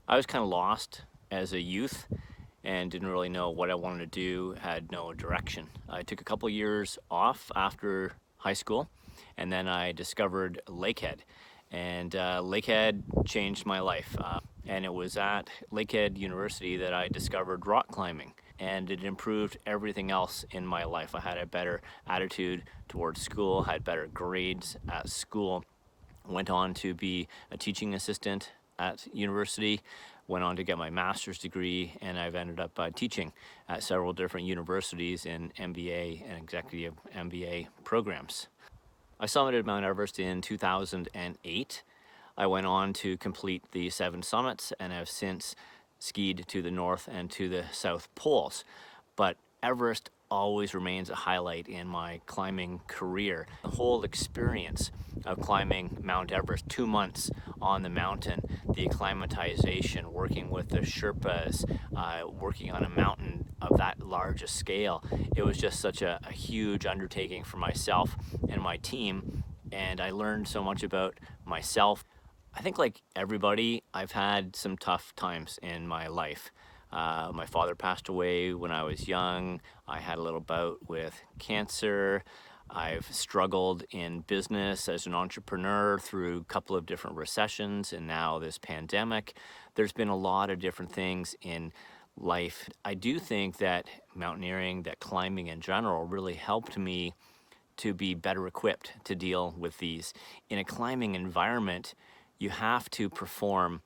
I was kind of lost as a youth and didn't really know what I wanted to do, had no direction. I took a couple years off after high school, and then I discovered Lakehead. And Lakehead changed my life. And it was at Lakehead University that I discovered rock climbing, and it improved everything else in my life. I had a better attitude towards school, had better grades at school, went on to be a teaching assistant at university, went on to get my master's degree, and I've ended up teaching at several different universities in MBA and executive MBA programs. I summited Mount Everest in 2008. I went on to complete the 7 summits and have since skied to the North and to the South Poles. But Everest always remains a highlight in my climbing career. The whole experience of climbing Mount Everest, 2 months on the mountain, the acclimatization, working with the Sherpas, working on a mountain of that large a scale. It was just such a huge undertaking for myself and my team, and I learned so much about myself. I think, like everybody, I've had some tough times in my life. My father passed away when I was young. I had a little bout with cancer. I've struggled in business as an entrepreneur through a couple of different recessions and now this pandemic. There's been a lot of different things in life. I do think that mountaineering, that climbing in general, really helped me to be better equipped to deal with these. In a climbing environment, you have to perform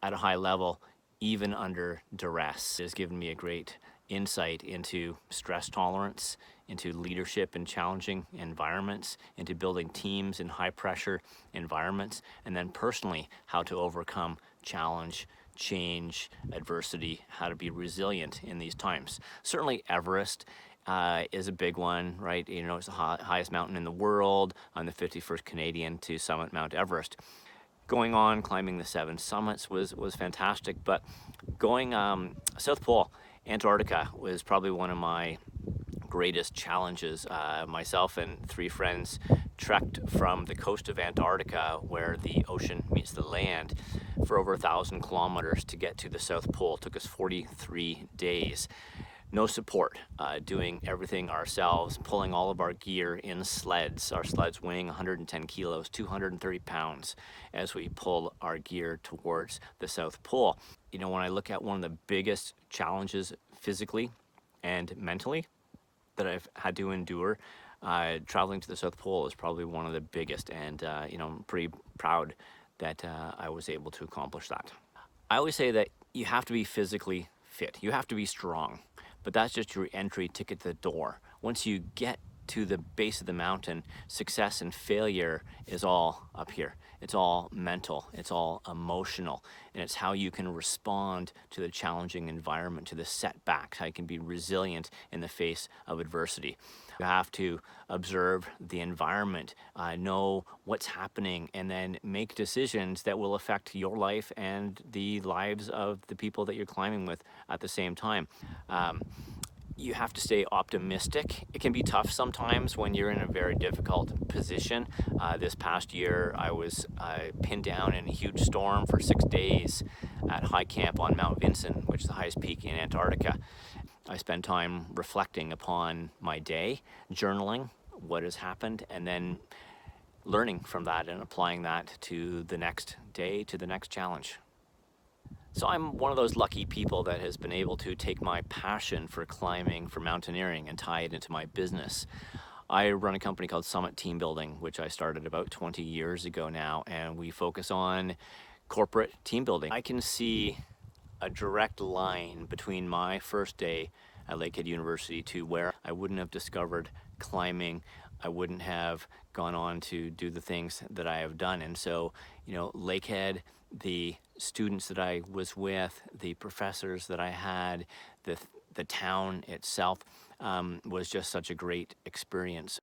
at a high level, even under duress. It has given me a great insight into stress tolerance, into leadership in challenging environments, into building teams in high pressure environments, and then personally, how to overcome challenge, change, adversity, how to be resilient in these times. Certainly Everest is a big one, right? You know, it's the highest mountain in the world. I'm the 51st Canadian to summit Mount Everest. Going on climbing the 7 summits was fantastic, but going South Pole, Antarctica, was probably one of my greatest challenges. Myself and 3 friends trekked from the coast of Antarctica, where the ocean meets the land, for over 1,000 kilometers to get to the South Pole. It took us 43 days. No support, doing everything ourselves, pulling all of our gear in sleds, our sleds weighing 110 kilos, 230 pounds, as we pull our gear towards the South Pole. You know, when I look at one of the biggest challenges physically and mentally that I've had to endure, traveling to the South Pole is probably one of the biggest, and you know, I'm pretty proud that I was able to accomplish that. I always say that you have to be physically fit. You have to be strong, but that's just your entry ticket to the door. Once you get to the base of the mountain, success and failure is all up here. It's all mental, it's all emotional, and it's how you can respond to the challenging environment, to the setbacks, how you can be resilient in the face of adversity. You have to observe the environment, know what's happening, and then make decisions that will affect your life and the lives of the people that you're climbing with at the same time. You have to stay optimistic. It can be tough sometimes when you're in a very difficult position. This past year, I was pinned down in a huge storm for 6 days at high camp on Mount Vinson, which is the highest peak in Antarctica. I spend time reflecting upon my day, journaling what has happened, and then learning from that and applying that to the next day, to the next challenge. So I'm one of those lucky people that has been able to take my passion for climbing, for mountaineering, and tie it into my business. I run a company called Summit Team Building, which I started about 20 years ago now, and we focus on corporate team building. I can see a direct line between my first day at Lakehead University to where I wouldn't have discovered climbing. I wouldn't have gone on to do the things that I have done. And so, you know, Lakehead, the students that I was with, the professors that I had, the town itself, was just such a great experience.